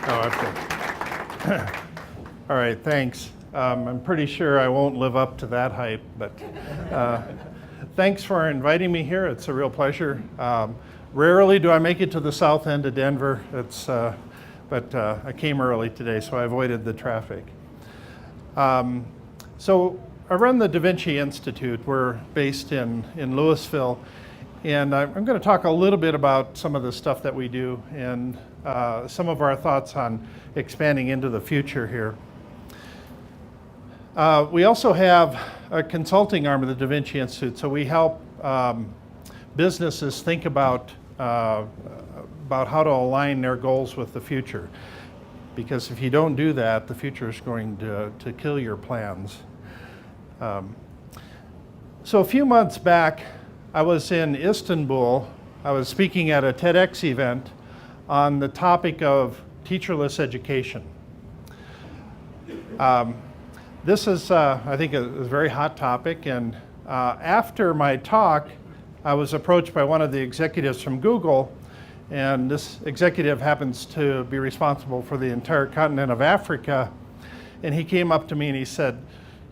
Okay. All right, thanks. I'm pretty sure I won't live up to that hype, but thanks for inviting me here. It's a real pleasure. Rarely do I make it to the south end of Denver, but I came early today, so I avoided the traffic. So I run the Da Vinci Institute. We're based in Louisville, and I'm going to talk a little bit about some of the stuff that we do and some of our thoughts on expanding into the future here. We also have a consulting arm of the Da Vinci Institute, so we help businesses think about how to align their goals with the future. Because if you don't do that, the future is going to kill your plans. So a few months back, I was in Istanbul. I was speaking at a TEDx event on the topic of teacherless education. This is, I think, a very hot topic, and after my talk, I was approached by one of the executives from Google, and this executive happens to be responsible for the entire continent of Africa, and he came up to me and he said,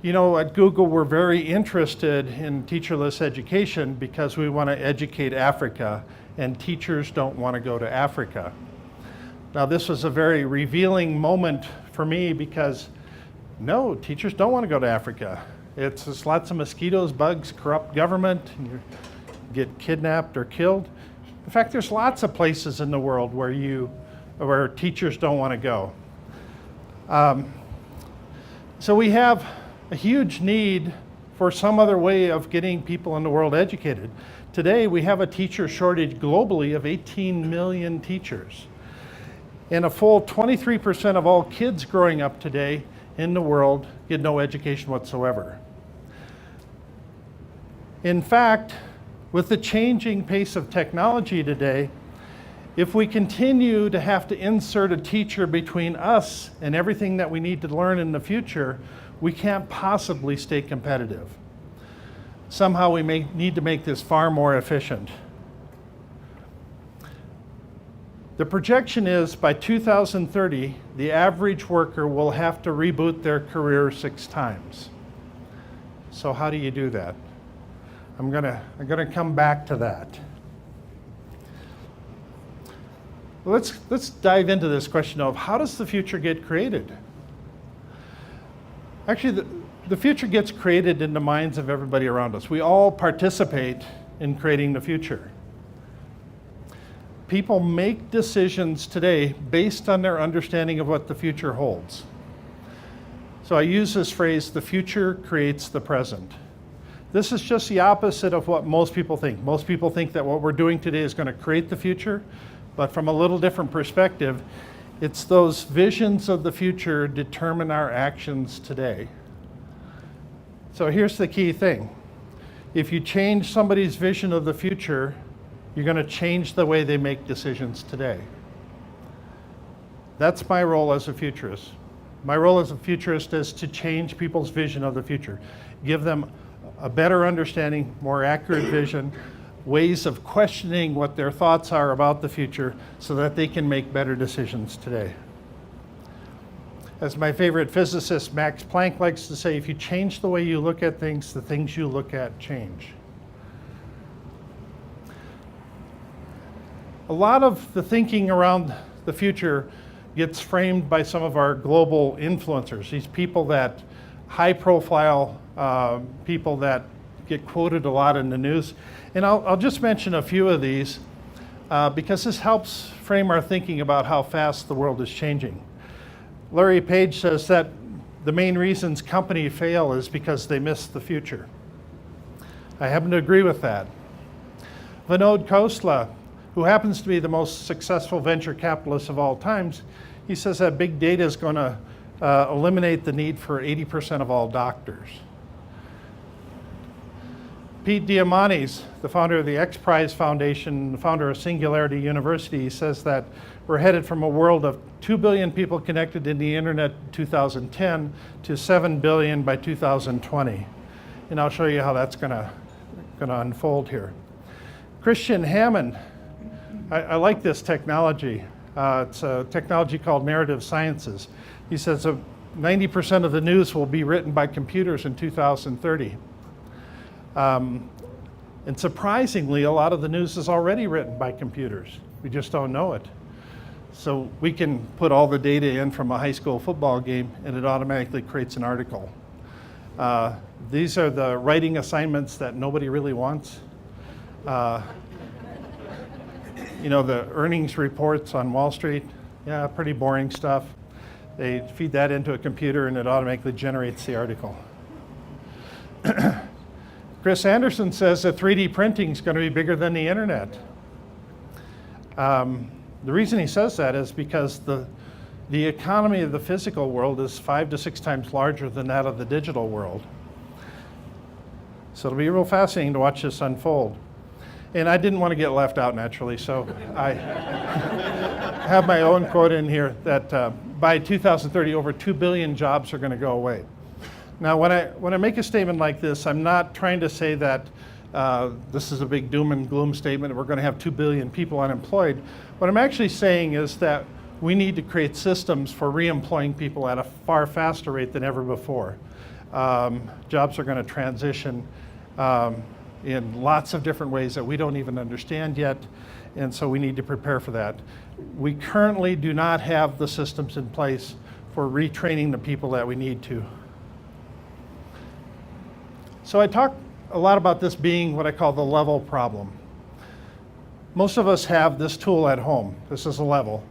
you know, at Google we're very interested in teacherless education because we want to educate Africa, and teachers don't want to go to Africa. Now this was a very revealing moment for me because no, teachers don't want to go to Africa. It's just lots of mosquitoes, bugs, corrupt government, and you get kidnapped or killed. In fact, there's lots of places in the world where teachers don't want to go. So we have a huge need for some other way of getting people in the world educated. Today, we have a teacher shortage globally of 18 million teachers. And a full 23% of all kids growing up today in the world get no education whatsoever. In fact, with the changing pace of technology today, if we continue to have to insert a teacher between us and everything that we need to learn in the future, we can't possibly stay competitive. Somehow we may need to make this far more efficient. The projection is by 2030, the average worker will have to reboot their career 6 times. So how do you do that? I'm gonna come back to that. Let's dive into this question of how does the future get created? Actually, the future gets created in the minds of everybody around us. We all participate in creating the future. People make decisions today based on their understanding of what the future holds. So I use this phrase, the future creates the present. This is just the opposite of what most people think. Most people think that what we're doing today is going to create the future, but from a little different perspective, it's those visions of the future determine our actions today. So here's the key thing. If you change somebody's vision of the future, you're going to change the way they make decisions today. That's my role as a futurist. My role as a futurist is to change people's vision of the future, give them a better understanding, more accurate vision, ways of questioning what their thoughts are about the future so that they can make better decisions today. As my favorite physicist, Max Planck, likes to say, if you change the way you look at things, the things you look at change. A lot of the thinking around the future gets framed by some of our global influencers, these people that high profile people that get quoted a lot in the news. And I'll just mention a few of these because this helps frame our thinking about how fast the world is changing. Larry Page says that the main reasons companies fail is because they miss the future. I happen to agree with that. Vinod Khosla, who happens to be the most successful venture capitalist of all times, he says that big data is going to eliminate the need for 80% of all doctors. Pete Diamandis, the founder of the X Prize Foundation, the founder of Singularity University, says that we're headed from a world of 2 billion people connected in the internet in 2010 to 7 billion by 2020. And I'll show you how that's gonna unfold here. Christian Hammond, I like this technology. It's a technology called narrative sciences. He says 90% of the news will be written by computers in 2030. And surprisingly, a lot of the news is already written by computers. We just don't know it. So we can put all the data in from a high school football game and it automatically creates an article. These are the writing assignments that nobody really wants. You know, the earnings reports on Wall Street, yeah, pretty boring stuff. They feed that into a computer and it automatically generates the article. Chris Anderson says that 3D printing is going to be bigger than the internet. The reason he says that is because the economy of the physical world is 5 to 6 times larger than that of the digital world. So it'll be real fascinating to watch this unfold. And I didn't want to get left out naturally, so I have my own quote in here that by 2030, over 2 billion jobs are going to go away. Now, when I make a statement like this, I'm not trying to say that this is a big doom and gloom statement and we're going to have 2 billion people unemployed. What I'm actually saying is that we need to create systems for re-employing people at a far faster rate than ever before. Jobs are going to transition in lots of different ways that we don't even understand yet, and so we need to prepare for that. We currently do not have the systems in place for retraining the people that we need to. So I talk a lot about this being what I call the level problem. Most of us have this tool at home. This is a level.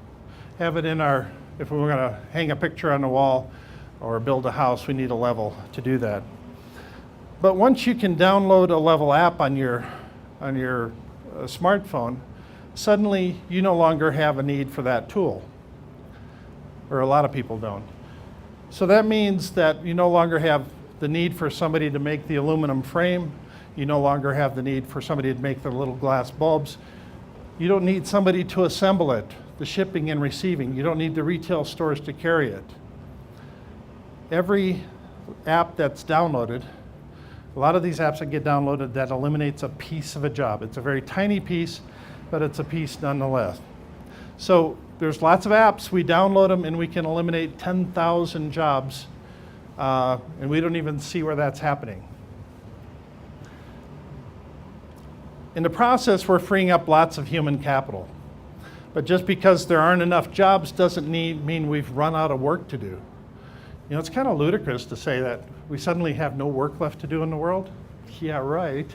Have it in our, if we were going to hang a picture on the wall or build a house, we need a level to do that. But once you can download a level app on your smartphone, suddenly you no longer have a need for that tool, or a lot of people don't. So that means that you no longer have the need for somebody to make the aluminum frame. You no longer have the need for somebody to make the little glass bulbs. You don't need somebody to assemble it, the shipping and receiving. You don't need the retail stores to carry it. Every app that's downloaded, a lot of these apps that get downloaded, that eliminates a piece of a job. It's a very tiny piece, but it's a piece nonetheless. So there's lots of apps, we download them and we can eliminate 10,000 jobs, and we don't even see where that's happening. In the process, we're freeing up lots of human capital. But just because there aren't enough jobs doesn't mean we've run out of work to do. You know, it's kind of ludicrous to say that we suddenly have no work left to do in the world. Yeah, right.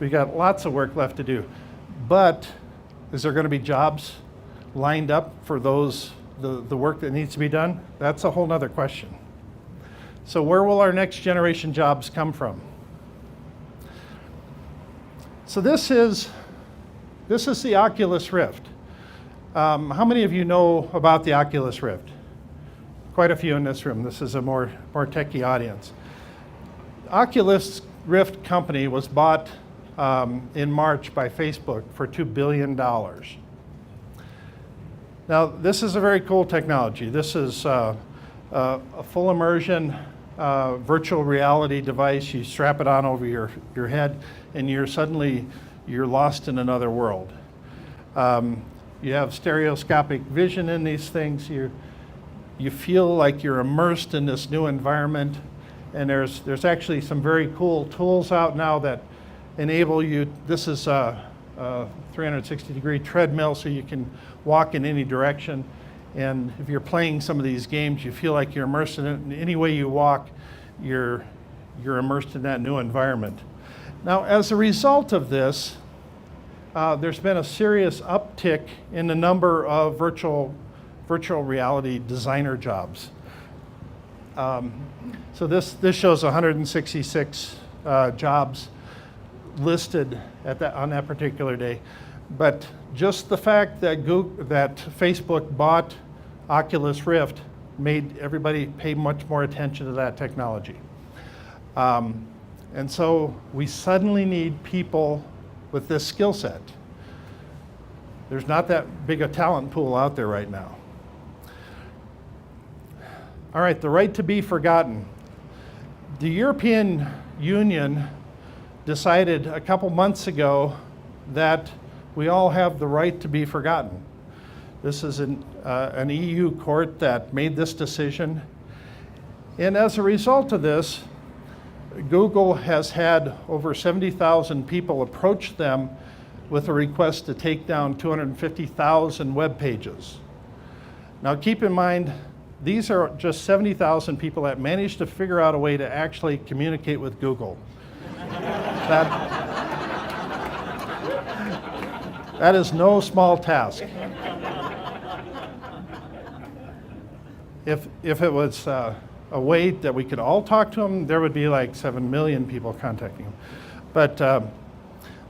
We got lots of work left to do. But is there going to be jobs lined up for the work that needs to be done? That's a whole nother question. So where will our next generation jobs come from? So this is the Oculus Rift. How many of you know about the Oculus Rift? Quite a few in this room. This is a more techie audience. Oculus Rift company was bought in March by Facebook for $2 billion. Now, this is a very cool technology. This is a full immersion virtual reality device. You strap it on over your head and you're lost in another world. You have stereoscopic vision in these things. You feel like you're immersed in this new environment, and there's actually some very cool tools out now that enable you. This is a 360-degree treadmill, so you can walk in any direction. And if you're playing some of these games, you feel like you're immersed in it. And any way you walk, you're immersed in that new environment. Now, as a result of this, there's been a serious uptick in the number of virtual reality designer jobs. So this shows 166 jobs listed on that particular day. But just the fact that Facebook bought Oculus Rift made everybody pay much more attention to that technology. And so we suddenly need people with this skill set. There's not that big a talent pool out there right now. All right, the right to be forgotten. The European Union decided a couple months ago that we all have the right to be forgotten. This is an EU court that made this decision. And as a result of this, Google has had over 70,000 people approach them with a request to take down 250,000 web pages. Now keep in mind, these are just 70,000 people that managed to figure out a way to actually communicate with Google. That is no small task. If it was a way that we could all talk to them, there would be like 7 million people contacting them. But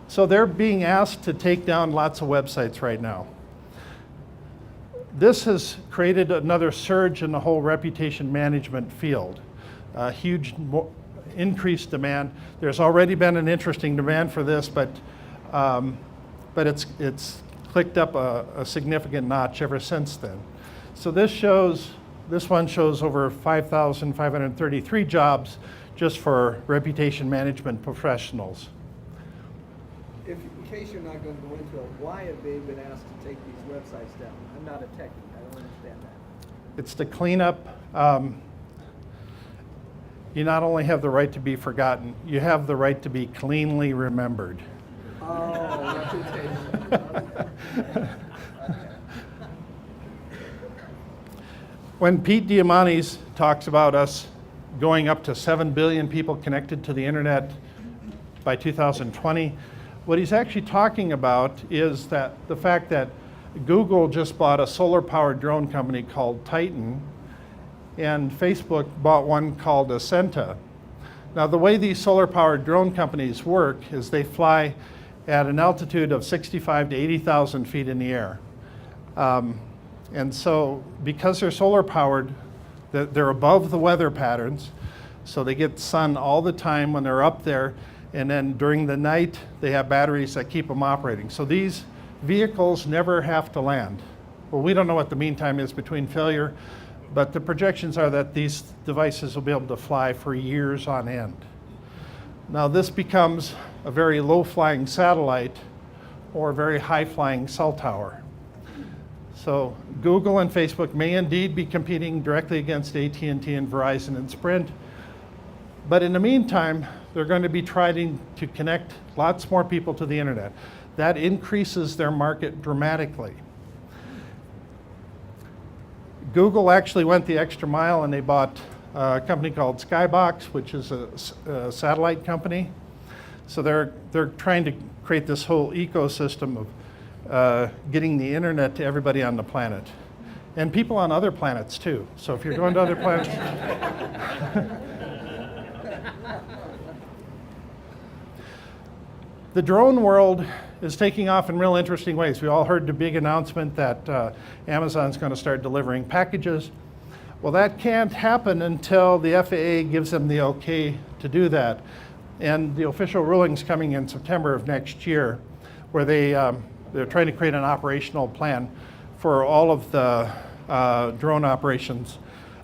so they're being asked to take down lots of websites right now. This has created another surge in the whole reputation management field. A huge increased demand. There's already been an interesting demand for this, but it's clicked up a significant notch ever since then. So this one shows over 5,533 jobs just for reputation management professionals. In case you're not going to go into it, why have they been asked to take these websites down? I'm not a techie, I don't understand that. It's to clean up. You not only have the right to be forgotten, you have the right to be cleanly remembered. Oh, reputation. When Pete Diamandis talks about us going up to 7 billion people connected to the internet by 2020, what he's actually talking about is that the fact that Google just bought a solar-powered drone company called Titan, and Facebook bought one called Ascenta. Now, the way these solar-powered drone companies work is they fly at an altitude of 65 to 80,000 feet in the air. And so, because they're solar-powered, they're above the weather patterns, so they get sun all the time when they're up there, and then during the night, they have batteries that keep them operating. So these vehicles never have to land. Well, we don't know what the mean time is between failure, but the projections are that these devices will be able to fly for years on end. Now, this becomes a very low-flying satellite or a very high-flying cell tower. So Google and Facebook may indeed be competing directly against AT&T and Verizon and Sprint, but in the meantime, they're going to be trying to connect lots more people to the internet. That increases their market dramatically. Google actually went the extra mile and they bought a company called Skybox, which is a satellite company. So they're trying to create this whole ecosystem of getting the internet to everybody on the planet. And people on other planets too. So if you're going to other planets. The drone world is taking off in real interesting ways. We all heard the big announcement that Amazon's going to start delivering packages. Well, that can't happen until the FAA gives them the okay to do that. And the official ruling's coming in September of next year, where they're trying to create an operational plan for all of the drone operations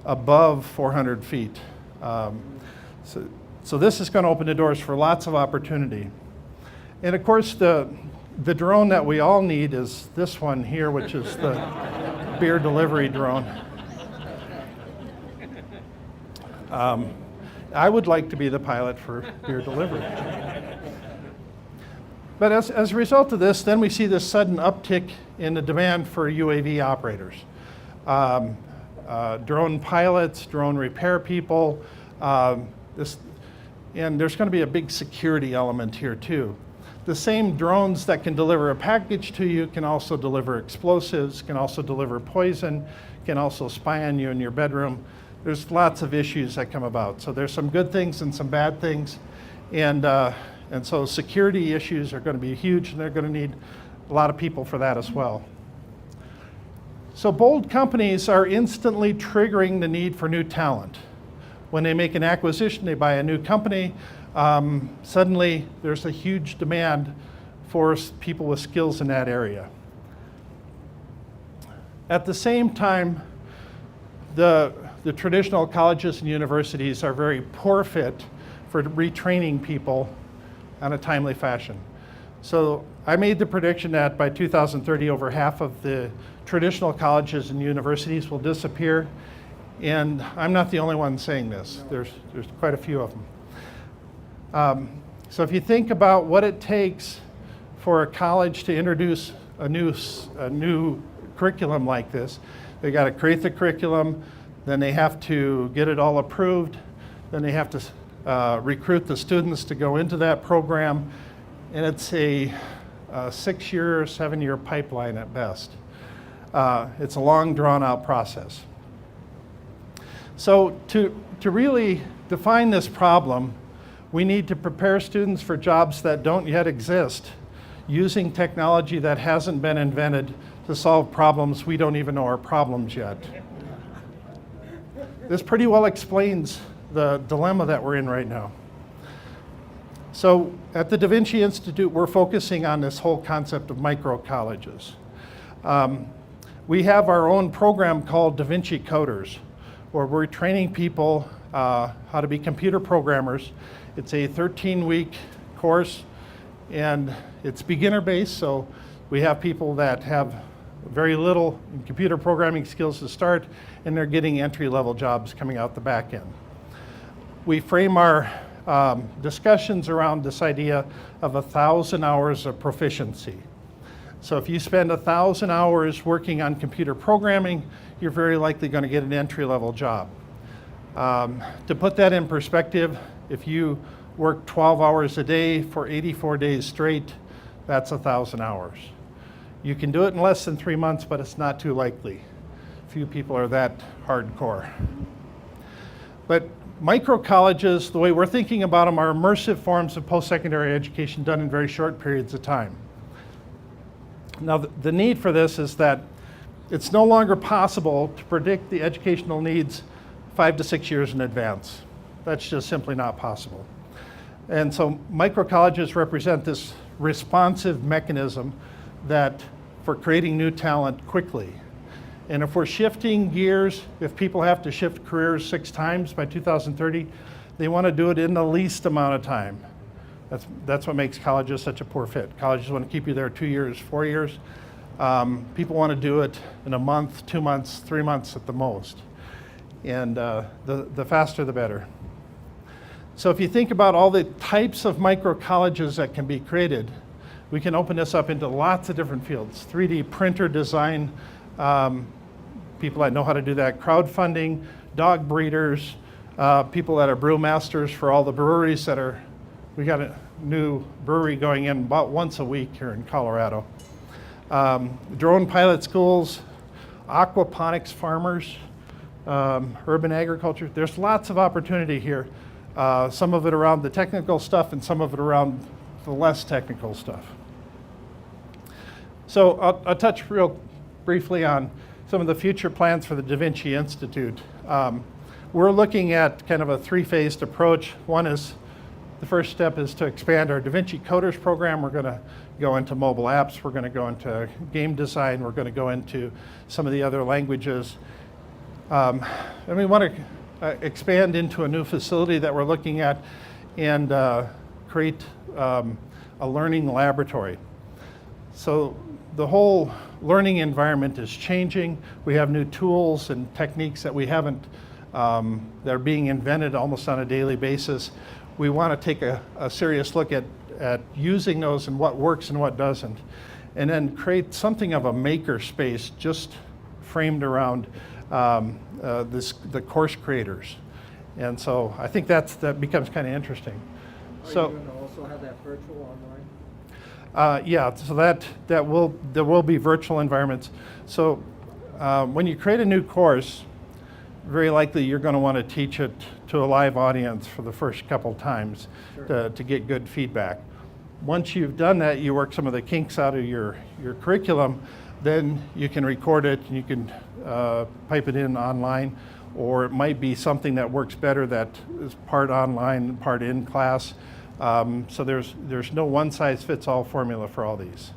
above 400 feet. So this is going to open the doors for lots of opportunity. And of course, the drone that we all need is this one here, which is the beer delivery drone. I would like to be the pilot for beer delivery. But as a result of this, then we see this sudden uptick in the demand for UAV operators. Drone pilots, drone repair people, and there's going to be a big security element here too. The same drones that can deliver a package to you can also deliver explosives, can also deliver poison, can also spy on you in your bedroom. There's lots of issues that come about. So there's some good things and some bad things. And so security issues are going to be huge, and they're going to need a lot of people for that as well. So bold companies are instantly triggering the need for new talent. When they make an acquisition, they buy a new company, suddenly there's a huge demand for people with skills in that area. At the same time, the traditional colleges and universities are very poor fit for retraining people on a timely fashion. So I made the prediction that by 2030, over half of the traditional colleges and universities will disappear. And I'm not the only one saying this. There's quite a few of them. So if you think about what it takes for a college to introduce a new curriculum like this, they got to create the curriculum, then they have to get it all approved, then they have to recruit the students to go into that program, and it's a 6-year, 7-year pipeline at best. It's a long, drawn-out process. So to really define this problem, we need to prepare students for jobs that don't yet exist, using technology that hasn't been invented to solve problems we don't even know are problems yet. This pretty well explains the dilemma that we're in right now. So at the Da Vinci Institute, we're focusing on this whole concept of micro colleges. We have our own program called Da Vinci Coders, where we're training people how to be computer programmers. It's a 13-week course, and it's beginner-based, so we have people that have very little in computer programming skills to start, and they're getting entry-level jobs coming out the back end. We frame our discussions around this idea of 1,000 hours of proficiency. So if you spend 1,000 hours working on computer programming, you're very likely going to get an entry-level job. To put that in perspective, if you work 12 hours a day for 84 days straight, that's 1,000 hours. You can do it in less than 3 months, but it's not too likely. Few people are that hardcore. But micro colleges, the way we're thinking about them, are immersive forms of post-secondary education done in very short periods of time. Now, the need for this is that it's no longer possible to predict the educational needs 5 to 6 years in advance. That's just simply not possible. And so micro colleges represent this responsive mechanism that for creating new talent quickly. And if we're shifting gears, if people have to shift careers 6 times by 2030, they want to do it in the least amount of time. That's what makes colleges such a poor fit. Colleges want to keep you there 2 years, 4 years. People want to do it in a month, 2 months, 3 months at the most. And the faster the better. So if you think about all the types of micro colleges that can be created, we can open this up into lots of different fields. 3D printer design, people that know how to do that, crowdfunding, dog breeders, people that are brewmasters for all the breweries that are, we got a new brewery going in about once a week here in Colorado. Drone pilot schools, aquaponics farmers, urban agriculture. There's lots of opportunity here. Some of it around the technical stuff and some of it around the less technical stuff. So I'll touch real briefly on some of the future plans for the Da Vinci Institute. We're looking at kind of a 3-phased approach. One is, the first step is to expand our Da Vinci Coders program. We're going to go into mobile apps. We're going to go into game design. We're going to go into some of the other languages. And we want to expand into a new facility that we're looking at and create a learning laboratory. So the whole learning environment is changing. We have new tools and techniques that we haven't, that are being invented almost on a daily basis. We want to take a serious look at using those and what works and what doesn't, and then create something of a maker space just framed around the course creators. And so I think that becomes kind of interesting. Are you going to also have that virtual online? Yeah, so there will be virtual environments. So when you create a new course, very likely you're going to want to teach it to a live audience for the first couple times. Sure. to get good feedback. Once you've done that, you work some of the kinks out of your curriculum, then you can record it and you can pipe it in online, or it might be something that works better that is part online, part in class. So there's no one-size-fits-all formula for all these.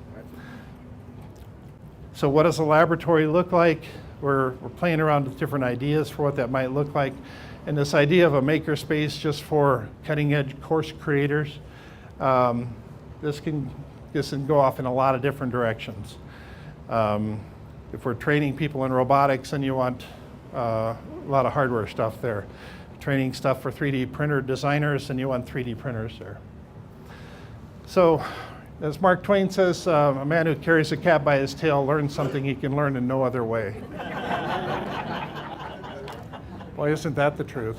So what does a laboratory look like? We're playing around with different ideas for what that might look like. And this idea of a makerspace just for cutting-edge course creators, this can this can go off in a lot of different directions. If we're training people in robotics, then you want a lot of hardware stuff there. Training stuff for 3D printer designers, and you want 3D printers there. So, as Mark Twain says, a man who carries a cat by his tail learns something he can learn in no other way. Why isn't that the truth?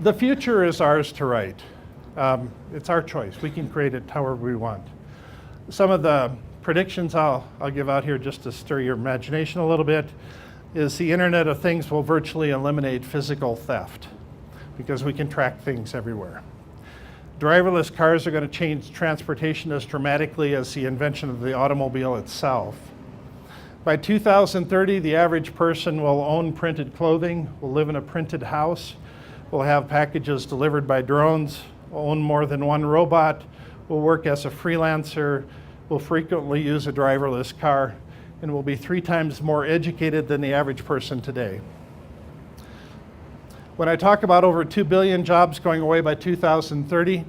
The future is ours to write. It's our choice. We can create it however we want. Some of the predictions I'll give out here just to stir your imagination a little bit is the Internet of Things will virtually eliminate physical theft because we can track things everywhere. Driverless cars are going to change transportation as dramatically as the invention of the automobile itself. By 2030, the average person will own printed clothing, will live in a printed house, will have packages delivered by drones, will own more than one robot, will work as a freelancer, will frequently use a driverless car, and will be 3 times more educated than the average person today. When I talk about over 2 billion jobs going away by 2030,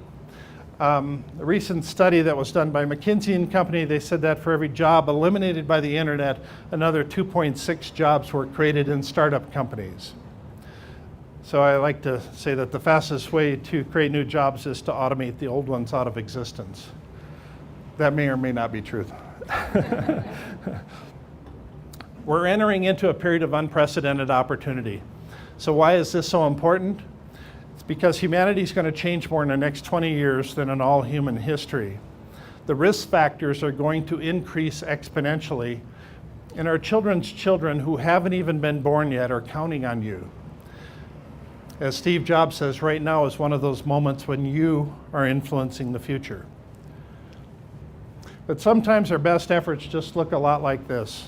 a recent study that was done by McKinsey & Company, they said that for every job eliminated by the internet, another 2.6 jobs were created in startup companies. So I like to say that the fastest way to create new jobs is to automate the old ones out of existence. That may or may not be true. We're entering into a period of unprecedented opportunity. So why is this so important? It's because humanity is going to change more in the next 20 years than in all human history. The risk factors are going to increase exponentially, and our children's children who haven't even been born yet are counting on you. As Steve Jobs says, right now is one of those moments when you are influencing the future. But sometimes our best efforts just look a lot like this.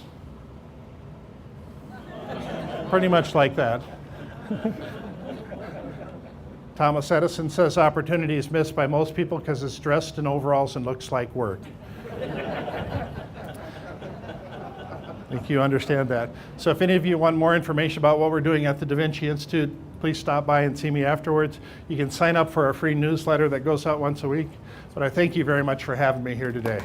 Pretty much like that. Thomas Edison says opportunity is missed by most people because it's dressed in overalls and looks like work. I think you understand that. So if any of you want more information about what we're doing at the Da Vinci Institute, please stop by and see me afterwards. You can sign up for a free newsletter that goes out once a week. But I thank you very much for having me here today.